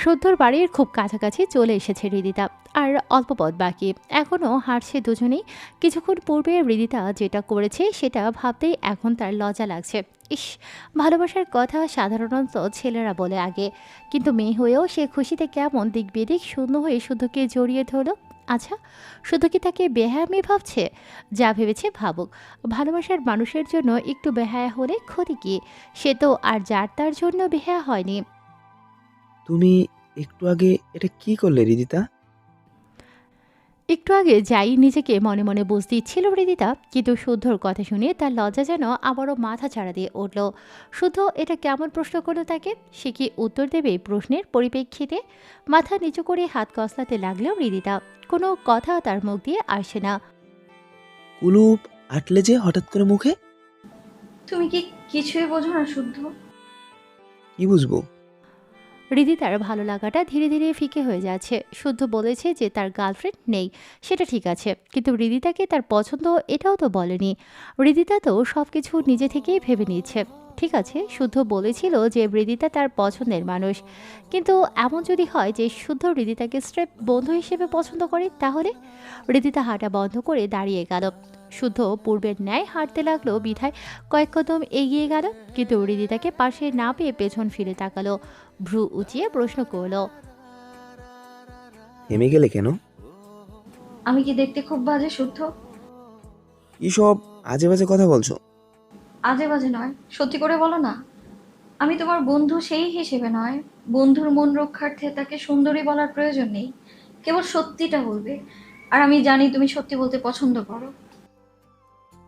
সদ্যর বাড়ির খুব কাছাকাছি চলে এসেছে হৃদিতা। আর অল্প পথ বাকি, এখনও হাঁটছে দুজনেই। কিছুক্ষণ পূর্বে হৃদিতা যেটা করেছে সেটা ভাবতেই এখন তার লজ্জা লাগছে। ইস, ভালোবাসার কথা সাধারণত ছেলেরা বলে আগে, কিন্তু মেয়ে হয়েও সে খুশিতে কেমন দিক বেদিক শূন্য হয়ে শুধুকে জড়িয়ে ধরল। আচ্ছা, শুধু কি তাকে বেহায়ামি ভাবছে? যা ভেবেছে ভাবুক, ভালোবাসার মানুষের জন্য একটু বেহায়া হলে ক্ষতি কি? সে তো আর যার তার জন্য বেহায়া হয়নি। তুমি একটু আগে এটা কি করলে রিদিতা? একটু আগে যাই নিজেকে মনে মনে বুঝ দিচ্ছিল হৃদিতা, কিন্তু শুদ্ধর কথা শুনে তার লজ্জা যেন আবারও মাথা ছাড়া দিয়ে উঠল। শুদ্ধ এটা কেমন প্রশ্ন করলো তাকে? সে কি উত্তর দেবে প্রশ্নের পরিপ্রেক্ষিতে? মাথা নিচু করে হাত কসলাতে লাগলেও হৃদিতা, কোনো কথা তার মুখ দিয়ে আসে না। কুলুপ আটলে যে হঠাৎ করে মুখে? তুমি কি কিছুই বোঝো না শুদ্ধ? কি বুঝবো? হৃদিতার ভালো লাগাটা ধীরে ধীরে ফিকে হয়ে যাচ্ছে। শুদ্ধ বলেছে যে তার গার্লফ্রেন্ড নেই, সেটা ঠিক আছে, কিন্তু হৃদিতাকে তার পছন্দ এটাও তো বলেনি। হৃদিতা তো সবকিছু নিজে থেকেই ভেবে নিচ্ছে। ঠিক আছে, শুদ্ধ বলেছিল যে হৃদিতা তার পছন্দের মানুষ, কিন্তু এমন যদি হয় যে শুদ্ধ হৃদিতাকে স্রেফ বন্ধু হিসেবে পছন্দ করে, তাহলে? হৃদিতা হাঁটা বন্ধ করে দাঁড়িয়ে গেল। শুদ্ধ পূর্বের ন্যায় হাঁটতে লাগলো বিধায় কয়েক কদম এগিয়ে গেল, কিন্তু হৃদিতাকে পাশে না পেয়ে পেছন ফিরে তাকালো। ভ্রু উঁচিয়ে প্রশ্ন করল, থেমে গেলে কেন? আমি কি দেখতে খুব বাজে শুদ্ধ? কি সব আজে বাজে কথা বলছো? আজে বাজে নয়, সত্যি করে বলো না। আমি তোমার বন্ধু সেই হিসেবে নয়। বন্ধুর মন রক্ষার্থে তাকে সুন্দরী বলার প্রয়োজন নেই, কেবল সত্যিটা বলবে। আর আমি জানি তুমি সত্যি বলতে পছন্দ করো।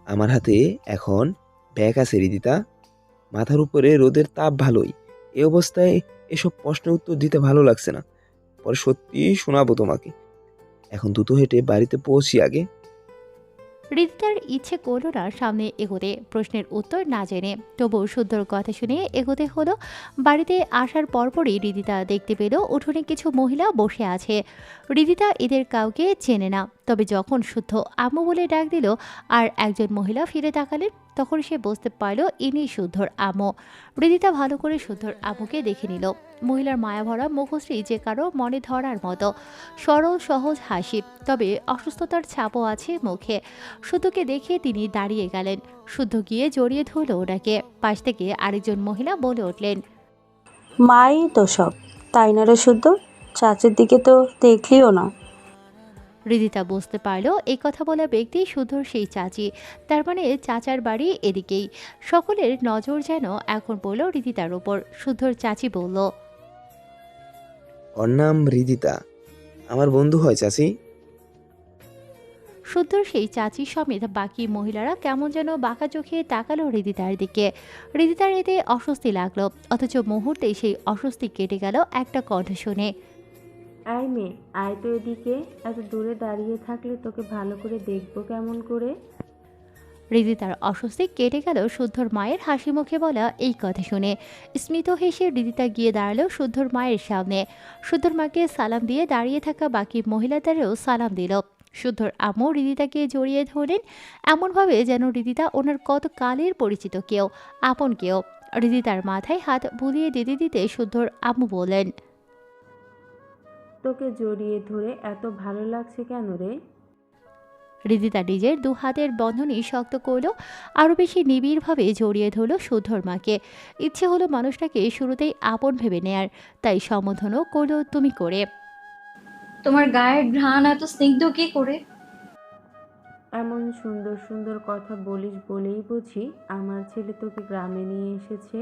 আমার হাতে এখন ব্যাগ আছে রিদিতা। মাথার উপরে রোদের তাপ ভালোই। এই অবস্থায় এসব প্রশ্নের উত্তর দিতে ভালো লাগছে না। পরে সত্যি শোনাবো তোমাকে। এখন দ্রুত হেঁটে বাড়িতে পৌঁছি আগে। হৃদিতার ইচ্ছে করল না সামনে এগোতে প্রশ্নের উত্তর না জেনে, তবু শুদ্ধর কথা শুনে এগোতে হলো। বাড়িতে আসার পরপরই হৃদিতা দেখতে পেল উঠোনে কিছু মহিলা বসে আছে। হৃদিতা এদের কাউকে চেনে না, তবে যখন শুদ্ধ আম্মু বলে ডাক দিল আর একজন মহিলা ফিরে তাকালেন, তখন সে বুঝতে পারল ইনি শুদ্ধর আম্মু। হৃদিতা ভালো করে শুদ্ধর আম্মুকে দেখে নিল। মহিলার মায়াভরা মুখশ্রী যে কারো মনে ধরার মতো। সরল সহজ হাসি, তবে অসুস্থতার ছাপও আছে মুখে। শুদ্ধকে দেখে তিনি দাঁড়িয়ে গেলেন। শুদ্ধ গিয়ে জড়িয়ে ধরল ওনাকে। পাশ থেকে আরেকজন মহিলা বলে উঠলেন, মাই তো সব, তাই না রে শুদ্ধ? চাচির দিকে তো দেখলিও না। হৃদিতা বুঝতে পারল এই কথা বলা ব্যক্তি শুদ্ধর সেই চাচি। তার মানে চাচার বাড়ি এদিকেই। সকলের নজর যেন এখন পড়ল হৃদিতার ওপর। শুদ্ধর চাচি বলল, ওর নাম রিদিতা। আমার বন্ধু হয় চাচি। শুদ্ধর সেই চাচি সমেত বাকি মহিলারা কেমন যেন বাঁকা চোখে তাকালো হৃদিতার দিকে। হৃদিতার এতে অস্বস্তি লাগলো, অথচ মুহূর্তেই সেই অস্বস্তি কেটে গেল একটা কণ্ঠ শুনে। আয় মেয়ে, আয় তো এদিকে। এত দূরে দাঁড়িয়ে থাকলে তোকে ভালো করে দেখবো কেমন করে? হৃদিতার অস্বস্তি কেটে গেল শুদ্ধর মায়ের হাসি মুখে বলা এই কথা শুনে। স্মিত হেসে হৃদিতা গিয়ে দাঁড়ালো শুদ্ধর মায়ের সামনে। শুদ্ধর মাকে সালাম দিয়ে দাঁড়িয়ে থাকা বাকি মহিলাদেরও সালাম দিল। শুদ্ধর আম্মু হৃদিতাকে জড়িয়ে ধরলেন এমনভাবে যেন হৃদিতা ওনার কত কালের পরিচিত কেউ, আপন কেউ। হৃদিতার মাথায় হাত বুলিয়ে দিতে দিতে শুদ্ধর আম্মু বললেন, তোকে জড়িয়ে ধরে এত ভালো লাগছে কেন রে? হৃদিতা নিজের দু হাতের বন্ধনী শক্ত করলো, আরও বেশি নিবিড়ভাবে জড়িয়ে ধরল শুদ্ধর মাকে। ইচ্ছে হলো মানুষটাকে শুরুতেই আপন ভেবে নেয়ার, তাই সম্বোধনও করলো তুমি করে। তোমার গায়ের ঘ্রাণ এত স্নিগ্ধ কি করে? এমন সুন্দর সুন্দর কথা বলিস বলেই বুঝি আমার ছেলে তোকে গ্রামে নিয়ে এসেছে।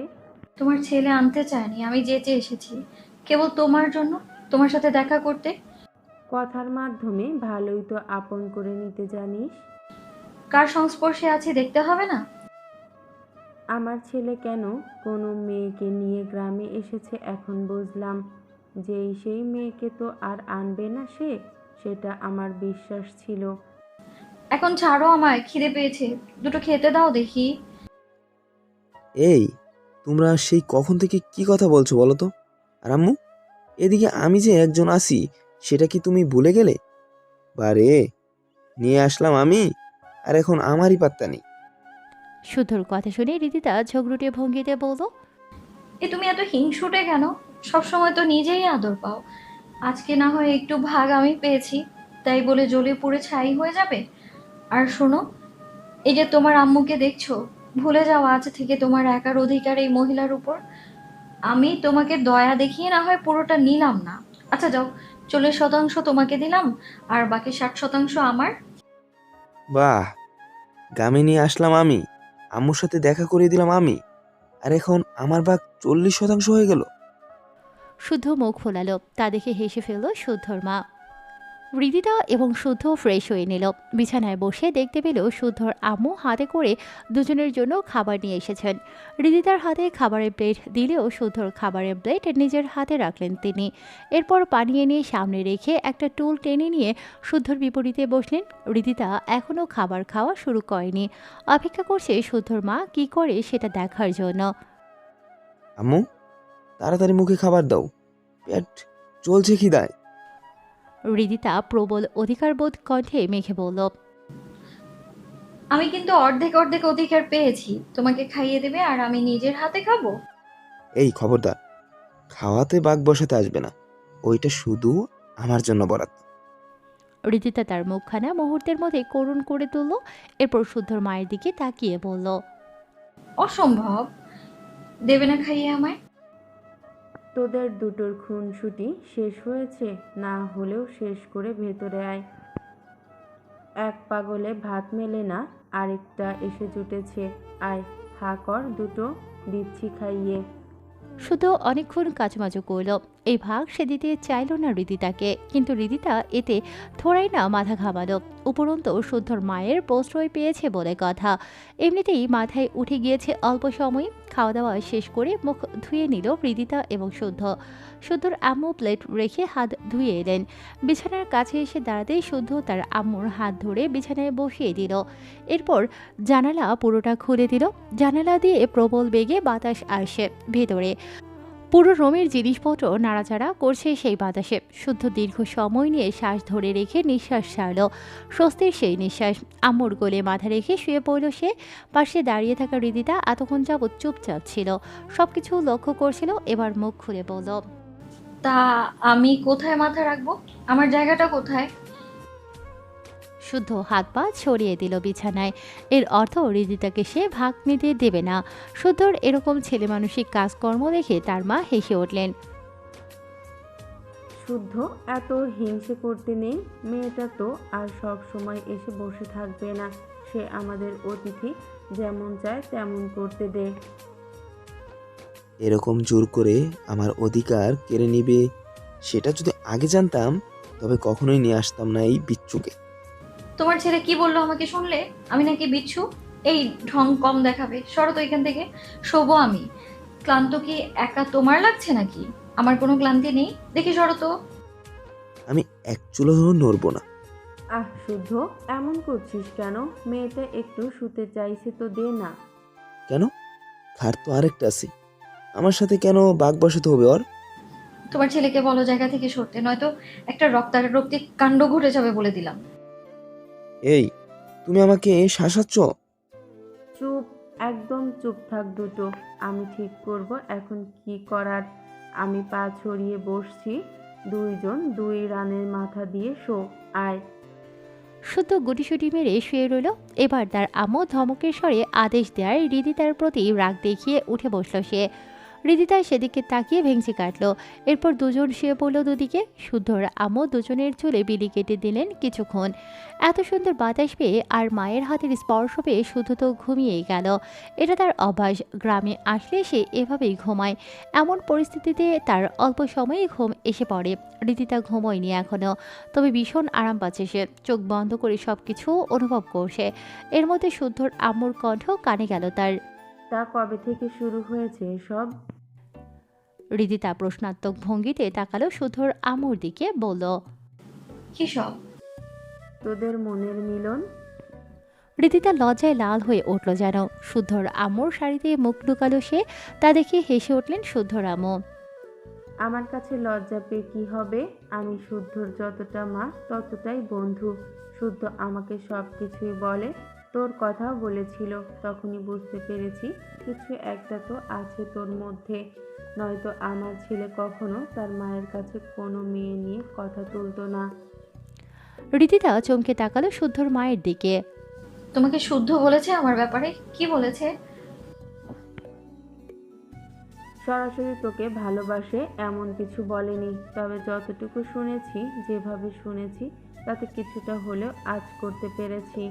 তোমার ছেলে আনতে চায়নি, আমি যেচে এসেছি কেবল তোমার জন্য, তোমার সাথে দেখা করতে। কথার মাধ্যমে ভালোই তো আপন করে নিতে জানিস। কার সংস্পর্শে আছি দেখতে হবে না? আমার ছেলে কেন কোনো মেয়েকে নিয়ে গ্রামে এসেছে এখন বুঝলাম। যেই সেই মেয়েকে তো আর আনবে না সে, সেটা আমার বিশ্বাস ছিল। এখন ছাড়ো আমায়, খিদে পেয়েছে, দুটো খেতে দাও দেখি। এই, তোমরা সেই কখন থেকে কি কথা বলছো বলো তো? আর আম্মু, এদিকে আমি যে একজন আছি, সেটা কি তুমি ভুলে গেলে? বারে, নিয়ে আসলাম আমি, আর এখন আমারই পাত্তা নেই। শুদ্ধর কথা শুনে রীতিতা ঝগড়ুটে ভঙ্গিতে বলল, তুমি এত হিংসুটে কেন? সবসময় তো নিজেই আদর পাও, আজকে না হয় একটু ভাগ আমি পেয়েছি, তাই বলে জ্বলে পুড়ে ছাই হয়ে যাবে? আর শোনো, এই যে তোমার আম্মুকে দেখছো, ভুলে যাও আজ থেকে তোমার একার অধিকার এই মহিলার উপর। আমি তোমাকে দয়া দেখিয়ে না হয় পুরোটা নিলাম না, আচ্ছা যাও, 40% তোমাকে দিলাম আর বাকি 60% আমার। বাহ, গ্রামে নিয়ে আসলাম আমি, আম্মুর সাথে দেখা করিয়ে দিলাম আমি, আর এখন আমার ভাগ 40% হয়ে গেল। শুদ্ধ মুখ ফোলালো, তা দেখে হেসে ফেলল শুদ্ধর মা। হৃদিতা এবং শুদ্ধ ফ্রেশ হয়ে নিল। বিছানায় বসে দেখতে পেল শুদ্ধর আম্মু হাতে করে দুজনের জন্য খাবার নিয়ে এসেছেন। হৃদিতার হাতে খাবারের প্লেট দিলেও শুদ্ধর খাবারের প্লেট নিজের হাতে রাখলেন তিনি। এরপর পানি এনে সামনে রেখে একটা টুল টেনে নিয়ে শুদ্ধর বিপরীতে বসলেন। হৃদিতা এখনও খাবার খাওয়া শুরু করেনি, অপেক্ষা করছে শুদ্ধর মা কি করে সেটা দেখার জন্য। আম্মু, তাড়াতাড়ি মুখে খাবার দাও, পেট চলছে খিদায়। হৃদিতা প্রবল অধিকারবোধ কণ্ঠে মেখে বলল, আমি কিন্তু অর্ধেক অর্ধেক অধিকার পেয়েছি, তোমাকে খাইয়ে দেবে আর আমি নিজের হাতে খাবো। এই খবরদার, খাওয়াতে বাঘ বসাতে আসবে না, ওইটা শুধু আমার জন্য বরাদ্দ। ঋদিতা তার মুখখানা মুহূর্তের মধ্যে করুণ করে তুলল। এরপর শুদ্ধর মায়ের দিকে তাকিয়ে বলল, অসম্ভব, দেবে না খাইয়ে আমায়? তোদের দুটোর খুনসুটি শেষ হয়েছে? না হলেও শেষ করে ভেতরে আয়। এক পাগলে ভাত মেলে না, আরেকটা এসে জুটেছে। আয়, হা কর দুটো, দিচ্ছি খাইয়ে। শুধু অনেকক্ষণ কাচমাচু করল। এই ভাগ সে দিতে চাইল না হৃদিতাকে, কিন্তু হৃদিতা এতে থোড়াই না মাথা ঘামালো। উপরন্তু শুদ্ধর মায়ের প্রশ্রয় পেয়েছে বলে কথা। এমনিতেই মাথায় উঠে গিয়েছে অল্প সময়। খাওয়া দাওয়া শেষ করে মুখ ধুয়ে নিল হৃদিতা এবং শুদ্ধ। শুদ্ধর আম্মু প্লেট রেখে হাত ধুয়ে এলেন। বিছানার কাছে এসে দাঁড়াতেই শুদ্ধ তার আম্মুর হাত ধরে বিছানায় বসিয়ে দিল। এরপর জানালা পুরোটা খুলে দিল। জানালা দিয়ে প্রবল বেগে বাতাস আসে ভেতরে। পুরো রুমের জিনিসপত্র নাড়াচাড়া করছে সেই বাতাসে। শুদ্ধ দীর্ঘ সময় নিয়ে শ্বাস ধরে রেখে নিঃশ্বাস ছাড়ল। স্বস্তির সেই নিঃশ্বাস। আম্মুর কোলে মাথা রেখে শুয়ে পড়ল সে। পাশে দাঁড়িয়ে থাকা হৃদিতা এতক্ষণ যাবৎ চুপচাপ ছিল, সবকিছু লক্ষ্য করছিল। এবার মুখ খুলে বলল, তা আমি কোথায় মাথা রাখবো? আমার জায়গাটা কোথায়? শুদ্ধ হাত পা ছড়িয়ে দিল বিছানায়। এর অর্থ হৃদিতাকে সে ভাগ নিতে দেবে না। শুদ্ধর এরকম ছেলেমানুষিক কাজকর্ম দেখে তার মা হেসে উঠলেন। শুদ্ধ, এত হিংসে করতে নেই। মেয়েটা তো আর সব সময় এসে বসে থাকবে না। সে আমাদের অতিথি, যেমন চায় তেমন করতে দে। এরকম জোর করে আমার অধিকার কেড়ে নিবে, সেটা যদি আগে জানতাম তবে কখনোই নিয়ে আসতাম না এই বিচ্ছুকে। তোমার ছেলে কি বললো আমাকে শুনলে? আমি নাকি বিচ্ছু? এই ঢং কম দেখাবে, সরো তো এখান থেকে। শোবো আমি। ক্লান্ত কি একা তোমার লাগছে নাকি? আমার কোনো ক্লান্তি নেই, দেখি সরো তো। আমি এক চুলো নড়বো না। আহ শুদ্ধ, এমন করছিস কেন? মেয়েটা একটু শুতে চাইছে তো দে না। কেন? খাট তো আরেকটা আছে, আমার সাথে কেন বাঘ বসাতে হবে ওর? তোমার ছেলেকে বলো জায়গা থেকে সরতে, নয়তো একটা রক্তারক্তি কাণ্ড ঘটে যাবে বলে দিলাম। এই, তুমি আমাকে শাসাচ্ছ? চুপ, একদম চুপ থাক দুটো। আমি ঠিক করব এখন কি করার। আমি পা ছড়িয়ে বসছি। দুইজন দুই রানের মাথা দিয়ে শো। আয়। শুদ্ধ গুটিসুটি মেরে শুয়ে রইল। এবার তার আম্মু ধমকের স্বরে আদেশ দেওয়ার হৃদিতার প্রতি রাগ দেখিয়ে উঠে বসল সে। হৃদিতা সেদিকে তাকিয়ে ভেঙচি কাটল। এরপর দুজন শুয়ে পড়ল দুদিকে। শুদ্ধর আম্মু দুজনের চুলে বিলি কেটে দিলেন কিছুক্ষণ। এত সুন্দর বাতাস পেয়ে আর মায়ের হাতের স্পর্শ পেয়ে শুদ্ধ তো ঘুমিয়েই গেল। এটা তার অভ্যাস, গ্রামে আসলে সে এভাবেই ঘুমায়। এমন পরিস্থিতিতে তার অল্প সময়েই ঘুম এসে পড়ে। হৃদিতা ঘুমোয়নি এখনও, তবে ভীষণ আরাম পাচ্ছে সে। চোখ বন্ধ করে সব কিছু অনুভব করছে। এর মধ্যে শুদ্ধর আম্মুর কণ্ঠ কানে গেল তার। তা কবে থেকে শুরু হয়েছে সব? হৃদিতা প্রশ্নাত্মক ভঙ্গিতে তাকালো শুদ্ধর আম্মুর দিকে, বলল, কি সব? তোদের মনের মিলন। হৃদিতা লজ্জায় লাল হয়ে উঠল যেন। শুদ্ধর আম্মুর শাড়িতে মুখ ঢুকালো সে। তা দেখে হেসে উঠলেন শুদ্ধর আম্মু। আমার কাছে লজ্জা পেয়ে কি হবে? আমি শুদ্ধর যতটা মা ততটাই বন্ধু। শুদ্ধ আমাকে সব কিছুই বলে। তোর কথাও বলেছিল, তখনই বুঝতে পেরেছি কিছু একটা তো আছে তোর মধ্যে। নয়তো আমার ছেলে কখনো তার মায়ের কাছে কোনো মেয়ে নিয়ে কথা তুলতো না। রিদিতা চমকে তাকালো শুদ্ধর মায়ের দিকে। তোমাকে শুদ্ধ বলেছে আমার ব্যাপারে? কি বলেছে? সরাসরি তোকে ভালোবাসে এমন কিছু বলেনি, তবে যতটুকু শুনেছি, যেভাবে শুনেছি তাতে কিছুটা হলেও আঁচ করতে পেরেছি।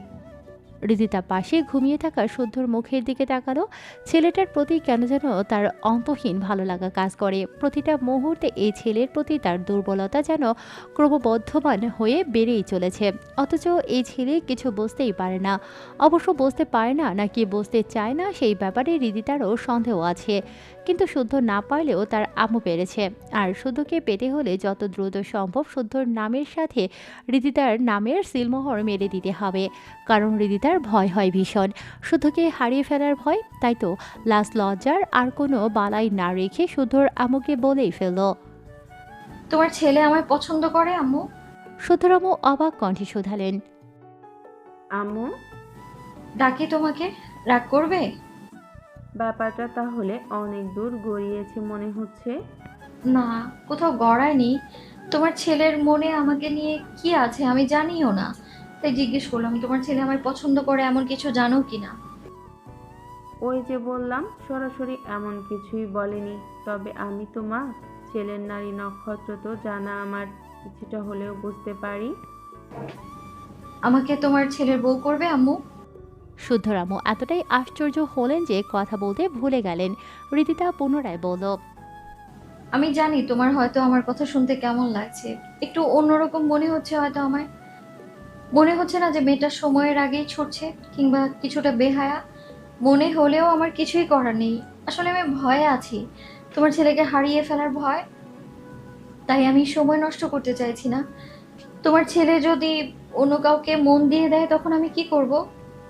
রিদিতা পাশে ঘুমিয়ে থাকা শুদ্ধর মুখের দিকে তাকালো। ছেলেটার প্রতি কেন যেন তার অন্তহীন ভালো লাগা কাজ করে। প্রতিটা মুহূর্তে এই ছেলের প্রতি তার দুর্বলতা যেন ক্রমবর্ধমান হয়ে বেড়েই চলেছে। অথচ এই ছেলে কিছু বুঝতেই পারে না। অবশ্য বুঝতে পারে না নাকি বুঝতে চায় না সেই ব্যাপারে রিদিতারও সন্দেহ আছে। কিন্তু শুদ্ধ না পারলেও তার আম্মু পেরেছে। আর শুদ্ধকে পেতে হলে যত দ্রুত সম্ভব শুদ্ধর নামের সাথে রিদিতার নামের সিলমোহর মেরে দিতে হবে। কারণ রিদিতার ভয় হয় ভীষণ, শুদ্ধকে হারিয়ে ফেলার ভয়। তাই তো লাশ লজ্জার আর কোনো বালাই না রেখে শুদ্ধর আম্মুকে বলেই ফেলল। তোমার ছেলে আমায় পছন্দ করে আম্মু? শুদ্ধর আম্মু অবাক কণ্ঠে শুধালেন। আম্মু, ডাকি তোমাকে? রাগ করবে? ব্যাপারটা তাহলে অনেক দূর গড়িয়েছে মনে হচ্ছে। না, কোথাও গড়ায়নি। তোমার ছেলের মনে আমাকে নিয়ে কি আছে আমি জানিও না, তাই জিজ্ঞেস করলাম তোমার ছেলে আমায় পছন্দ করে এমন কিছু জানো কিনা। ওই যে বললাম, সরাসরি এমন কিছুই বলেনি, তবে আমি তো মা, ছেলের নারী নক্ষত্র তো জানা আমার, কিছুটা হলেও বুঝতে পারি। আমাকে তোমার ছেলের বউ করবে আম্মু? শুদ্ধর আম্মু এতটাই আশ্চর্য হলেন যে কথা বলতে ভুলে গেলেন। রিদিতা পুনরায় বলল। আমি জানি তোমার হয়তো আমার কথা শুনতে কেমন লাগছে, একটু অন্যরকম মনে হচ্ছে হয়তো আমায়। মনে হচ্ছে না যে মেয়েটা সময়ের আগেই ছুটছে, কিংবা কিছুটা বেহায়া? মনে হলেও আমার কিছুই করার নেই। আসলে আমি ভয়ে আছি, তোমার ছেলেকে হারিয়ে ফেলার ভয়। তাই আমি সময় নষ্ট করতে চাইছি না। তোমার ছেলে যদি অন্য কাউকে মন দিয়ে দেয় তখন আমি কি করব?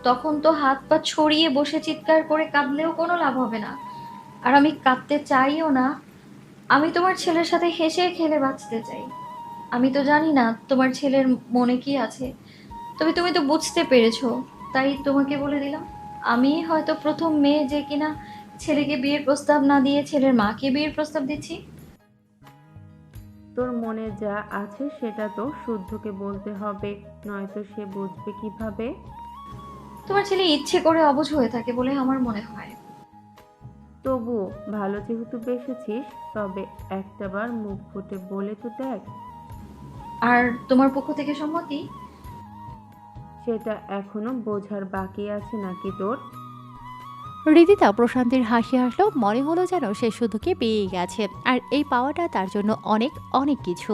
তখন তো হাত পা ছড়িয়ে বসে চিৎকার করে কাঁদলেও কোনো লাভ হবে না। আর আমি কাঁদতে চাইও না। আমি তোমার ছেলের সাথে হেসে খেলে বাঁচতে চাই। আমি তো জানি না তোমার ছেলের মনে কি আছে, তবে তুমি তো বুঝতে পেরেছো, তাই তোমাকে বলে দিলাম। আমি হয়তো প্রথম মেয়ে যে কিনা ছেলেকে বিয়ের প্রস্তাব না দিয়ে ছেলের মাকে বিয়ের প্রস্তাব দিচ্ছি। তোর মনে যা আছে সেটা তো শুদ্ধকে বলতে হবে, নয়তো সে বুঝবে কিভাবে? তোমার ছেলে ইচ্ছে করে অবুঝ হয়ে থাকে বলে আমার মনে হয়। তবুও ভালো যেহেতু বেসেছিস, তবে একটাবার মুখ ফুটে বলে তো দেখ। আর তোমার পক্ষ থেকে সম্মতি? সেটা এখনো বোঝার বাকি আছে নাকি তোর? রিদিতা প্রশান্তির হাসি হাসলো। মনে হলো যেন সে শুদ্ধকে পেয়ে গেছে, আর এই পাওয়াটা তার জন্য অনেক অনেক কিছু।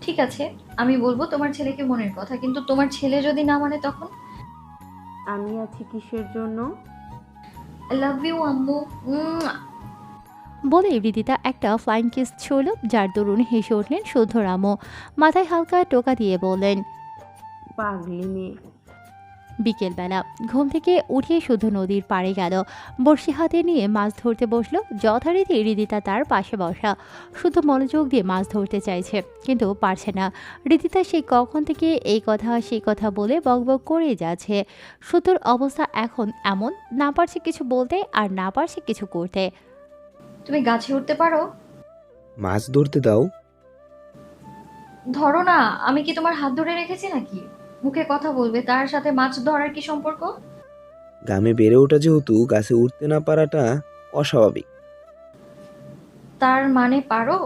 ঠিক আছে, আমি বলবো তোমার ছেলেকে মনের কথা, কিন্তু তোমার ছেলে যদি না মানে তখন? আমি আছি কিসের জন্য? আই লাভ ইউ আম্মু। বলে রিদিতা একটা ফ্লাইং কিস ছুঁল, যার দরুন হেসে উঠলেন শুদ্ধর আম্মু। মাথায় হালকা টোকা দিয়ে বললেন। পাগলি মেয়ে। বিকেলবেলা ঘুম থেকে উঠে শুদ্ধ নদীর পাড়ে গেল। বড়শি হাতে নিয়ে মাছ ধরতে বসলো। যথারীতি রিদিতা তার পাশে বসা। শুধু মনোযোগ দিয়ে মাছ ধরতে চাইছে, কিন্তু পারছে না। রিদিতা সেই কখন থেকে এই কথা সেই কথা বলে বকবক করে যাচ্ছে। শুদ্ধর অবস্থা এখন এমন, না পারছে কিছু বলতে আর না পারছে কিছু করতে। তুমি গাছে উঠতে পারো? মাছ ধরতে দাও। ধরো না, আমি কি তোমার হাত ধরে রেখেছি নাকি? মুখে কথা বলবে, তার সাথে মাছ ধরার কি সম্পর্ক? গ্রামে বেড়ে ওঠা যেহেতু গাছে উঠতে না পারাটা অস্বাভাবিক। তার মানে পারো?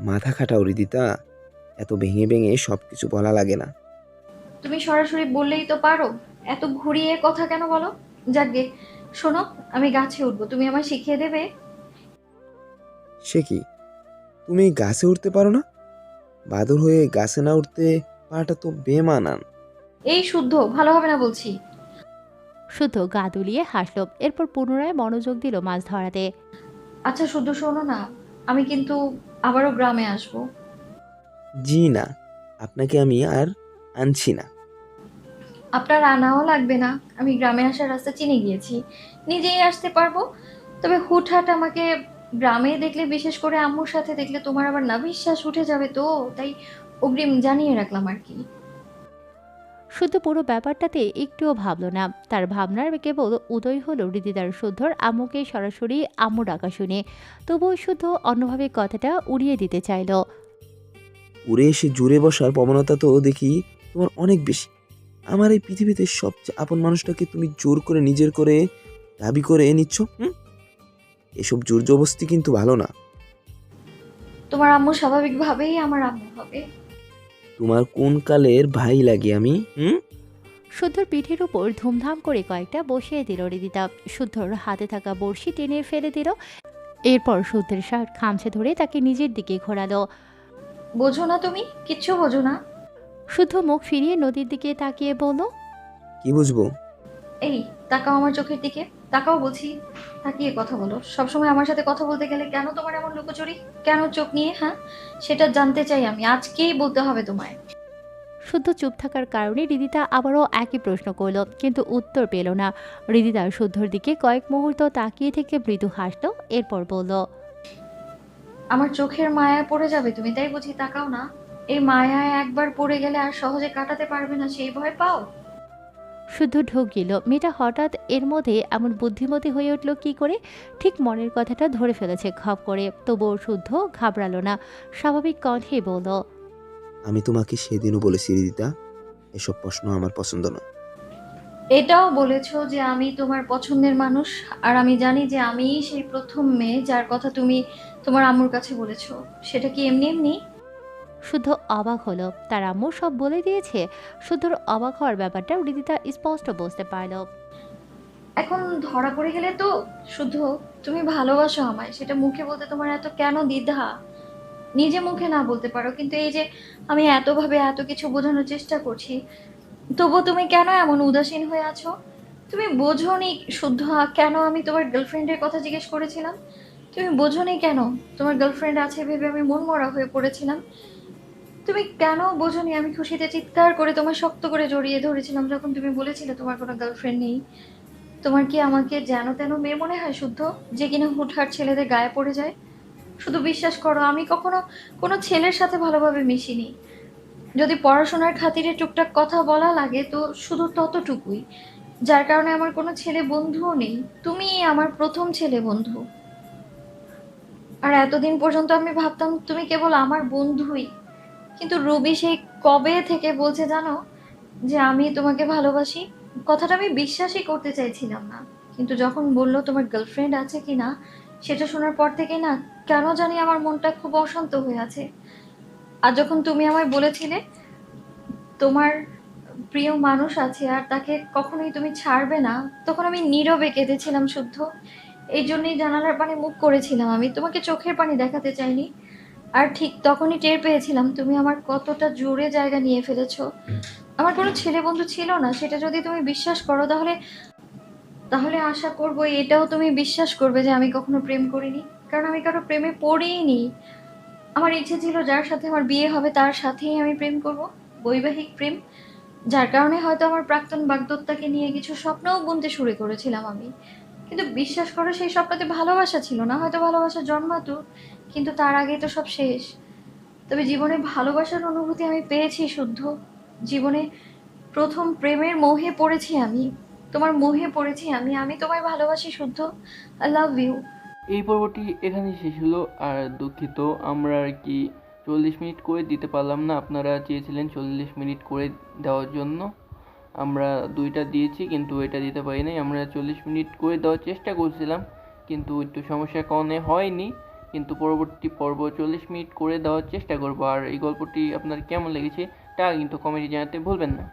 মাথা খাটাও রিদিতা, এত ভেঙে ভেঙে সবকিছু বলা লাগে না। তুমি সরাসরি বললেই তো পারো, এত ঘুরিয়ে কথা কেন বলো? যাকগে, শোনো, আমি গাছে উঠবো, তুমি আমায় শিখিয়ে দেবে? সে কি, তুমি গাছে উঠতে পারো না? বাদর হয়ে গাছে না উঠতে পারাটা তো বেমানান। এই শুদ্ধ, ভালো হবে না বলছি। শুদ্ধ গা দুলিয়ে হাসল। এরপর পুনরায় মনোযোগ দিল মাছ ধরাতে। আচ্ছা শুদ্ধ, শোনো না, আমি কিন্তু আবারও গ্রামে আসবো। জি না, আপনাকে আমি আর আনছি না। আপনার আনাও লাগবে না, আমি গ্রামে আসার রাস্তা চিনে গিয়েছি, নিজেই আসতে পারবো। তবে হুটহাট আমাকে গ্রামে দেখলে, বিশেষ করে আম্মুর সাথে দেখলে তোমার আবার না বিশ্বাস উঠে যাবে তো, তাই অগ্রিম জানিয়ে রাখলাম আর কি। শুদ্ধ পুরো ব্যাপারটাতে একটুও ভাবল না। তার ভাবনার কেবল উদয় হলো হৃদিতার শুদ্ধর আম্মুকে সরাসরি আম্মু ডাকা শুনে। তবুও শুদ্ধ অন্যভাবে কথাটা উড়িয়ে দিতে চাইল। উড়ে এসে জুড়ে বসার প্রবণতা তো দেখি তোমার অনেক বেশি। আমার এই পৃথিবীতে সবচেয়ে আপন মানুষটাকে তুমি জোর করে নিজের করে দাবি করে নিচ্ছ। এসব জোর জবস্তি কিন্তু ভালো না। তোমার আম্মু স্বাভাবিকভাবেই আমার আম্মু হবে। তোমার কোন কালের ভাই লাগে আমি? শুদ্ধর পিঠের উপর ধুমধাম করে কয়েকটা বসিয়ে দিল হৃদিতা। শুদ্ধর হাতে থাকা বড়শি টেনে ফেলে দিল। এরপর শুদ্ধের শার্ট খামচে ধরে তাকে নিজের দিকে ঘোরালো। বোঝো না তুমি, কিচ্ছু বোঝো না। শুদ্ধ মুখ ফিরিয়ে নদীর দিকে তাকিয়ে বলল, কি বুঝবো? এই, তাকাও আমার চোখের দিকে, তাকাও বলছি। তাকিয়ে কথা বলো। সবসময় আমার সাথে কথা বলতে গেলে কেন তোমার এমন লুকোচুরি? কেন চোখ নিয়ে? হ্যাঁ, সেটা জানতে চাই আমি। আজকেই বলতে হবে তোমায়। শুদ্ধ চুপ থাকার কারণে হৃদিতা আবারও একই প্রশ্ন করল, কিন্তু উত্তর পেল না। হৃদিতা শুদ্ধর দিকে কয়েক মুহূর্ত তাকিয়ে থেকে মৃদু হাসল, এরপর বলল, আমার চোখের মায়ায় পড়ে যাবে তুমি, তাই বুঝি তাকাও না? এই মায়ায় একবার পড়ে গেলে আর সহজে কাটাতে পারবে না, সেই ভয় পাও? শুদ্ধ ঢোক গেল। মেয়েটা হঠাৎ এর মধ্যে এমন বুদ্ধিমতী হয়ে উঠল কি করে? ঠিক মনের কথাটা ধরে ফেলেছে খপ করে। তবুও শুদ্ধ ঘাবড়ালো না, স্বাভাবিক কণ্ঠে বলল, আমি তোমাকে সেদিনও বলেছি রিদিতা, এসব প্রশ্ন আমার পছন্দ না। এটাও বলেছো যে আমি তোমার পছন্দের মানুষ, আর আমি জানি যে আমিই সেই প্রথম মেয়ে যার কথা তুমি তোমার আম্মুর কাছে বলেছো। সেটা কি এমনি এমনি? শুদ্ধ অবাক হলো। তার আম্মু সব বলে দিয়েছে? শুদ্ধর অবাক হওয়ার ব্যাপারটা হৃদিতা স্পষ্ট বুঝতে পারল। এখন ধরা পড়ে গেলে তো। শুদ্ধ, তুমি ভালোবাসো আমায়, সেটা মুখে বলতে তোমার এত কেন দ্বিধা? নিজে মুখে না বলতে পারো, কিন্তু এই যে আমি এতভাবে এত কিছু বোঝানোর চেষ্টা করছি, তবুও তুমি কেন এমন উদাসীন হয়ে আছো? তুমি বোঝোনি শুদ্ধ কেন আমি তোমার গার্লফ্রেন্ডের কথা জিজ্ঞেস করেছিলাম? তুমি বোঝোনি কেন তোমার গার্লফ্রেন্ড আছে ভেবে আমি মনমরা হয়ে পড়েছিলাম? তুমি কেন বোঝোনি আমি খুশিতে চিৎকার করে তোমায় শক্ত করে জড়িয়ে ধরেছিলাম যখন তুমি বলেছিলে তোমার কোনো গার্লফ্রেন্ড নেই? তোমার কি আমাকে যেন তেন মেয়ে মনে হয় শুদ্ধ, যে কিনা হুটহাট ছেলেদের গায়ে পড়ে যায়? শুধু বিশ্বাস করো, আমি কখনো কোনো ছেলের সাথে ভালোভাবে মিশিনি। যদি পড়াশোনার খাতিরে টুকটাক কথা বলা লাগে তো শুধু ততটুকুই, যার কারণে আমার কোনো ছেলে বন্ধুও নেই। তুমিই আমার প্রথম ছেলে বন্ধু। আর এতদিন পর্যন্ত আমি ভাবতাম তুমি কেবল আমার বন্ধুই, কিন্তু রবি সেই কবে থেকে বলছে জানো যে আমি তোমাকে ভালোবাসি। কথাটা আমি বিশ্বাসই করতে চাইছিলাম না, কিন্তু যখন বললো তোমার গার্লফ্রেন্ড আছে কিনা, সেটা শোনার পর থেকে না কেন জানি আমার মনটা খুব অশান্ত হয়ে আছে। আর যখন তুমি আমায় বলেছিলে তোমার প্রিয় মানুষ আছে আর তাকে কখনোই তুমি ছাড়বে না, তখন আমি নীরবে কেঁদেছিলাম শুদ্ধ। এই জন্যই জানালার পানে মুখ করেছিলাম, আমি তোমাকে চোখের পানি দেখাতে চাইনি। আর ঠিক তখনই টের পেয়েছিলাম তুমি আমার কতটা জোরে জায়গা নিয়ে ফেলেছো। আমার কোনো ছেলে বন্ধু ছিল না, সেটা যদি তুমি বিশ্বাস করো তাহলে তাহলে আশা করবো এটাও তুমি বিশ্বাস করবে যে আমি কখনো প্রেম করিনি, কারণ আমি কারো প্রেমে পড়িনি। আমার ইচ্ছে ছিল যার সাথে আমার বিয়ে হবে তার সাথেই আমি প্রেম করব, বৈবাহিক প্রেম। যার কারণে হয়তো আমার প্রাক্তন বাগদত্তাকে নিয়ে কিছু স্বপ্নও বুনতে শুরু করেছিলাম আমি। কিন্তু বিশ্বাস করো সেই স্বপ্নতে ভালোবাসা ছিল না, হয়তো ভালোবাসা জন্মাতো, কিন্তু তার আগেই তো সব শেষ। তবে জীবনে ভালোবাসার অনুভূতি আমি পেয়েছি শুদ্ধ। জীবনে প্রথম প্রেমের মোহে পড়েছি আমি, তোমার মোহে পড়েছি আমি। আমি তোমায় ভালোবাসি শুদ্ধ। I love you. এই পর্বটি এখানেই শেষ হলো। আর দুঃখিত, আমরা আর কি 40 মিনিট করে দিতে পারলাম না। আপনারা চেয়েছিলেন 40 মিনিট করে দেওয়ার জন্য, আমরা 2টা দিয়েছি কিন্তু এটা দিতে পারি নাই। আমরা 40 মিনিট করে দেওয়ার চেষ্টা করছিলাম, কিন্তু একটু সমস্যার কারণে হয়নি। কিন্তু পরবর্তী পর্ব 40 মিনিট করে দেওয়ার চেষ্টা করবো। আর এই গল্পটি আপনার কেমন লেগেছে তা কিন্তু কমেন্টে জানাতে ভুলবেন না।